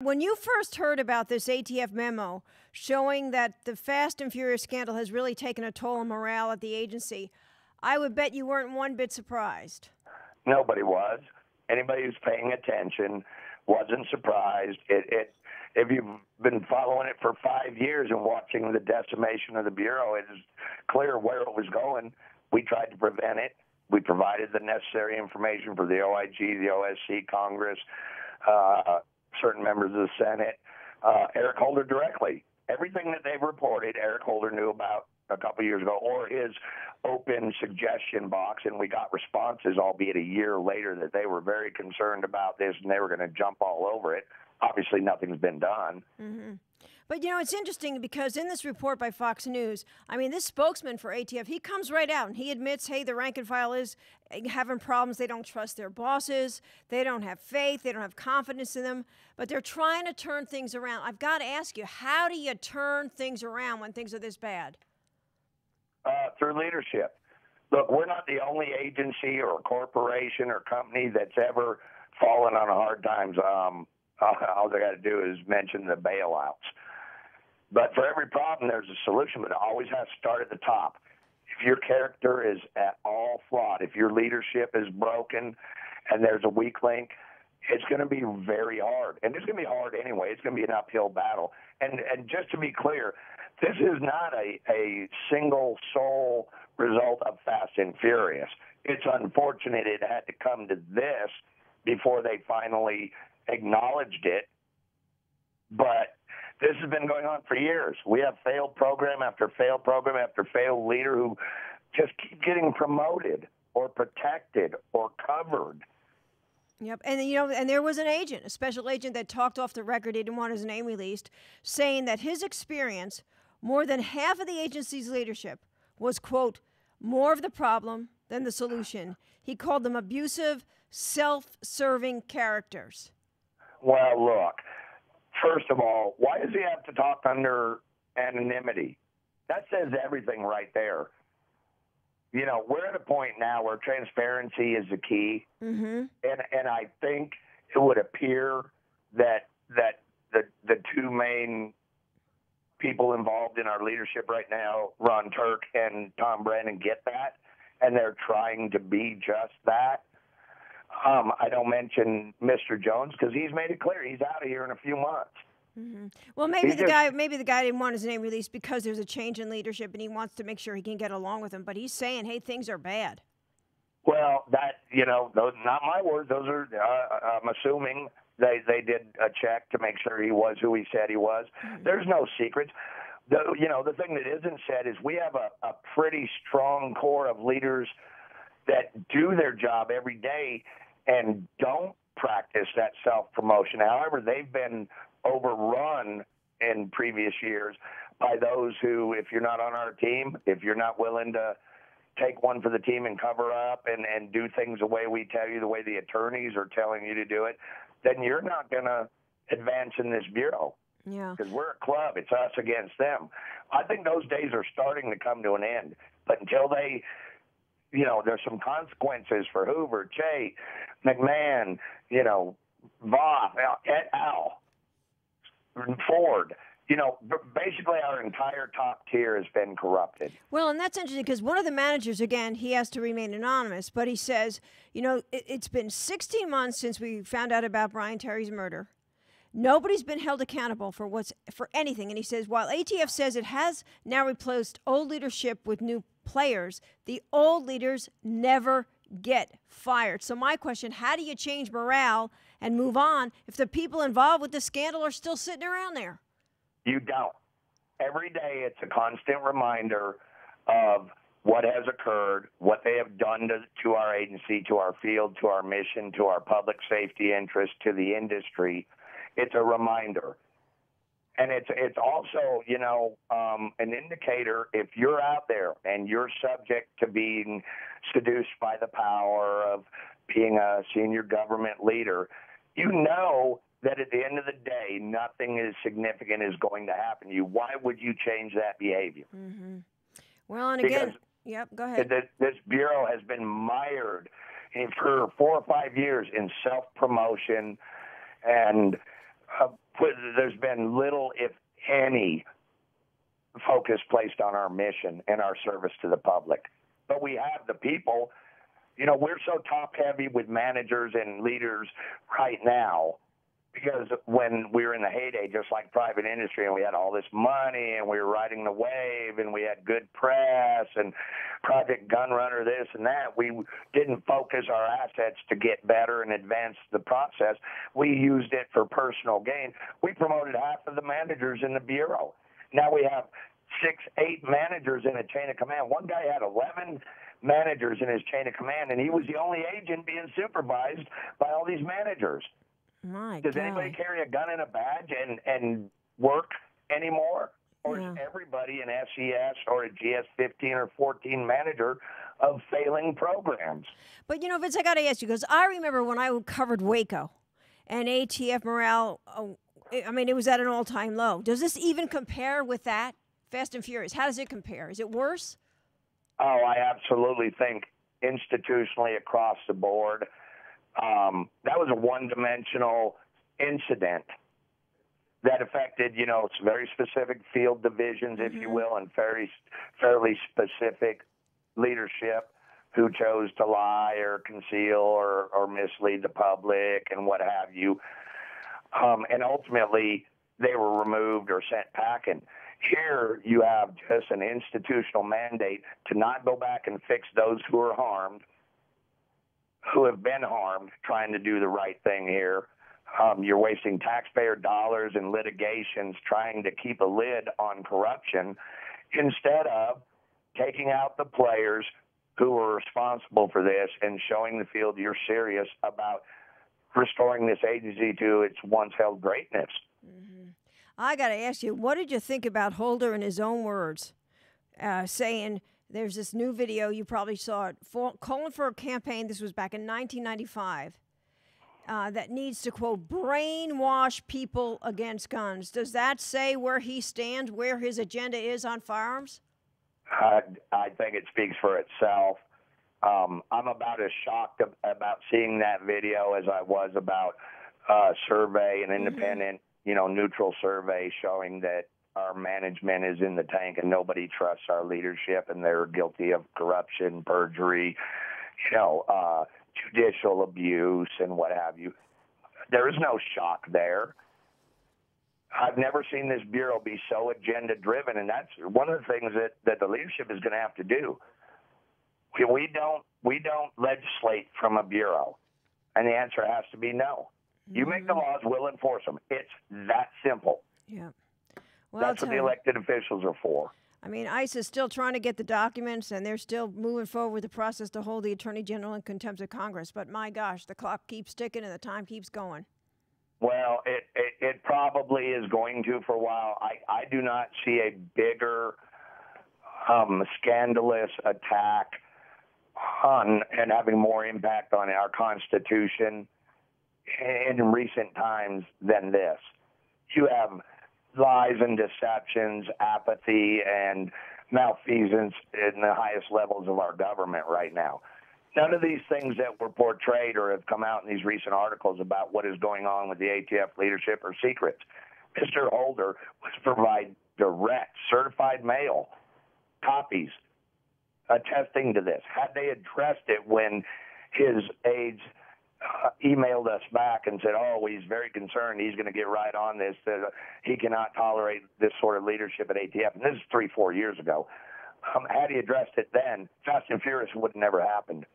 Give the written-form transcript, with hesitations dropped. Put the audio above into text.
When you first heard about this ATF memo showing that the Fast and Furious scandal has really taken a toll on morale at the agency, I would bet you weren't one bit surprised. Nobody was. Anybody who's paying attention wasn't surprised. If you've been following it for 5 years and watching the decimation of the Bureau, it is clear where it was going. We tried to prevent it. We provided the necessary information for the OIG, the OSC, Congress, certain members of the Senate, Eric Holder directly. Everything that they've reported, Eric Holder knew about a couple years ago, or his open suggestion box, and we got responses, albeit a year later, that they were very concerned about this and they were going to jump all over it. Obviously, nothing's been done. Mm-hmm. But, you know, it's interesting because in this report by Fox News, I mean, this spokesman for ATF, he comes right out and he admits, hey, the rank and file is having problems. They don't trust their bosses. They don't have faith. They don't have confidence in them. But they're trying to turn things around. I've got to ask you, how do you turn things around when things are this bad? Through leadership. Look, we're not the only agency or corporation or company that's ever fallen on hard times. All they got to do is mention the bailouts. But for every problem, there's a solution, but it always has to start at the top. If your character is at all flawed, if your leadership is broken and there's a weak link, it's going to be very hard. And it's going to be hard anyway. It's going to be an uphill battle. And just to be clear, this is not a single sole result of Fast and Furious. It's unfortunate it had to come to this before they finally acknowledged it. But this has been going on for years. We have failed program after failed program after failed leader who just keep getting promoted or protected or covered. Yep, and you know, and there was an agent, a special agent that talked off the record, he didn't want his name released, saying that his experience, more than half of the agency's leadership was, quote, more of the problem than the solution. He called them abusive, self-serving characters. Well, look, first of all, why does he have to talk under anonymity? That says everything right there. You know, we're at a point now where transparency is the key, and I think it would appear that the two main people involved in our leadership right now, Ron Turk and Tom Brennan, get that, and they're trying to be just that. I don't mention Mr. Jones because he's made it clear he's out of here in a few months. Well, maybe the guy didn't want his name released because there's a change in leadership and he wants to make sure he can get along with him. But he's saying, hey, things are bad. Well, those not my words. Those are I'm assuming they did a check to make sure he was who he said he was. There's no secrets. The thing that isn't said is we have a pretty strong core of leaders that do their job every day and don't practice that self-promotion. However, they've been overrun in previous years by those who, if you're not on our team, if you're not willing to take one for the team and cover up and do things the way we tell you, the way the attorneys are telling you to do it, then you're not going to advance in this bureau. Yeah. Because we're a club. It's us against them. I think those days are starting to come to an end. But until they, there's some consequences for Hoover, Che, McMahon, Voth, et al., Ford. Basically our entire top tier has been corrupted. Well, and that's interesting because one of the managers, again, he has to remain anonymous, but he says, it's been 16 months since we found out about Brian Terry's murder. Nobody's been held accountable for anything. And he says, while ATF says it has now replaced old leadership with new players, the old leaders never get fired. So my question, how do you change morale and move on if the people involved with the scandal are still sitting around there? You don't. Every day it's a constant reminder of what has occurred, what they have done to our agency, to our field, to our mission, to our public safety interest, to the industry. It's a reminder. And it's also, an indicator if you're out there and you're subject to being seduced by the power of being a senior government leader, you know that at the end of the day, nothing as significant is going to happen to you. Why would you change that behavior? Well, and again, yep, go ahead. This Bureau has been mired for 4 or 5 years in self-promotion and there's been little, if any, focus placed on our mission and our service to the public. But we have the people. You know, we're so top-heavy with managers and leaders right now because when we were in the heyday, just like private industry, and we had all this money, and we were riding the wave, and we had good press, and Project Gunrunner, this and that, we didn't focus our assets to get better and advance the process. We used it for personal gain. We promoted half of the managers in the Bureau. Now we have 6, 8 managers in a chain of command. One guy had 11 managers in his chain of command, and he was the only agent being supervised by all these managers. My Does God. anybody carry a gun and a badge and work anymore? Or is everybody an SES or a GS-15 or 14 manager of failing programs? But, you know, Vince, I got to ask you, because I remember when I covered Waco and ATF morale, I mean, it was at an all-time low. Does this even compare with that? Fast and Furious, how does it compare? Is it worse? Oh, I absolutely think institutionally across the board, that was a one-dimensional incident that affected, you know, very specific field divisions, if you will, and fairly specific leadership who chose to lie or conceal or mislead the public and what have you. And ultimately, they were removed or sent packing. Here, you have just an institutional mandate to not go back and fix those who are harmed, who have been harmed, trying to do the right thing here. You're wasting taxpayer dollars in litigations trying to keep a lid on corruption instead of taking out the players who were responsible for this and showing the field you're serious about restoring this agency to its once held greatness. I got to ask you, what did you think about Holder in his own words, saying there's this new video, you probably saw it, calling for a campaign, this was back in 1995, that needs to, quote, brainwash people against guns. Does that say where he stands, where his agenda is on firearms? I think it speaks for itself. I'm about as shocked about seeing that video as I was about a survey, an independent, you know, neutral survey showing that our management is in the tank and nobody trusts our leadership and they're guilty of corruption, perjury, you know, judicial abuse and what have you. There is no shock there. I've never seen this Bureau be so agenda-driven, and that's one of the things that the leadership is going to have to do. We don't legislate from a Bureau, and the answer has to be no. You make the laws, we'll enforce them. It's that simple. Yeah. Well, That's what the elected officials are for. I mean, ICE is still trying to get the documents, and they're still moving forward with the process to hold the Attorney General in contempt of Congress. But my gosh, the clock keeps ticking and the time keeps going. Well, it probably is going to for a while. I do not see a bigger scandalous attack on and having more impact on our Constitution in recent times than this. You have lies and deceptions, apathy, and malfeasance in the highest levels of our government right now. None of these things that were portrayed or have come out in these recent articles about what is going on with the ATF leadership are secrets. Mr. Holder was provided direct, certified mail copies attesting to this. Had they addressed it when his aides emailed us back and said, oh, he's very concerned, he's going to get right on this, that he cannot tolerate this sort of leadership at ATF, and this is 3-4 years ago. Had he addressed it then, Fast and Furious would have never happened.